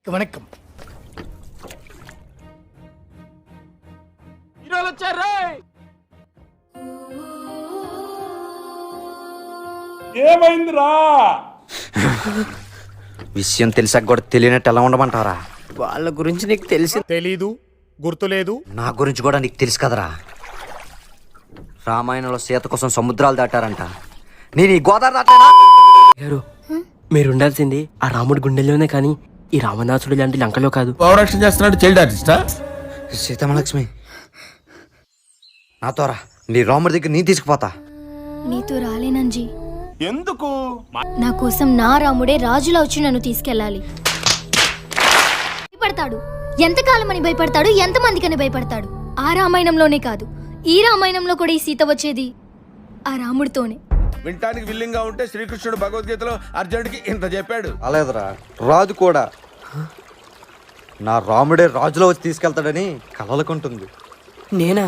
வணக்கம். ఏమైందిరా? విషయం తెలిసాక కూడా తెలియనట్టు ఎలా ఉండమంటారా? వాళ్ళ గురించి నీకు తెలిసి తెలీదు, గుర్తులేదు. నా గురించి కూడా నీకు తెలుసు కదరా. రామాయణంలో సీత కోసం సముద్రాలు దాటారంట. నేను ఈ గోదావరి దాటానా? గారు మీరు ఉండాల్సింది ఆ రాముడి గుండెల్లోనే కానీ ఈ రామనాథుడు లాంటి లంకలో కాదు. పౌరక్షణ చేస్తున్నాడు చైల్డ్ ఆర్టిస్టా? సీతమలక్ష్మి నాతోరా, నీ రాముడి దగ్గర నేను తీసుకుపోతా. నీతో రాలేనంజీ. ఎందుకు? నా కోసం నా రాముడే రాజులా వచ్చి నన్ను తీసుకెళ్ళాలి. భయపడతాడు, ఎంతకాలం అని భయపడతాడు, ఎంతమందికని భయపడతాడు. ఆ రామాయణంలోనే కాదు, ఈ రామాయణంలో కూడా ఈ సీత వచ్చేది ఆ రాముడితోనే. వింటానికి విల్లింగ్ గా ఉంటే శ్రీకృష్ణుడు భగవద్గీతలో అర్జునుడికి ఇంత చెప్పాడు. అలాగరా, రాజు కూడా నా రాముడే రాజులో వచ్చి తీసుకెళ్తాడని కలలుకుంటుంది. నేనా?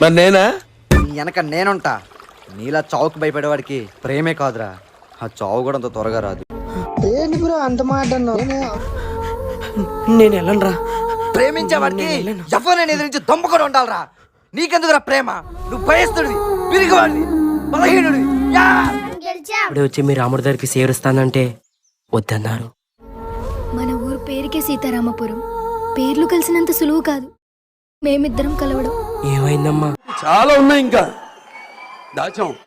మరి నేనా? నీ వెనక నేనుంటా. నీలా చావుకు భయపడేవాడికి ప్రేమే కాదురా, ఆ చావు కూడా అంత త్వరగా రాదు. నేను వెళ్ళనురా. ప్రేమించేవాడికి ఎవరిని ఎదిరించి దమ్ము కూడా ఉండాలరా. నీకెందుకురా ప్రేమ? నువ్వు భయస్తుడివి, పిరిగివాడివి, బలహీనుడివి. ఇప్పుడే వచ్చి మీ రాముడి దగ్గరికి సేవరిస్తానంటే వద్దన్నారు. మన ఊరు పేరుకే సీతారామపురం. పేర్లు కలిసినంత సులువు కాదు మేమిద్దరం కలవడం. ఏమైందమ్మా? చాలా ఉన్నాయి ఇంకా దాచాం.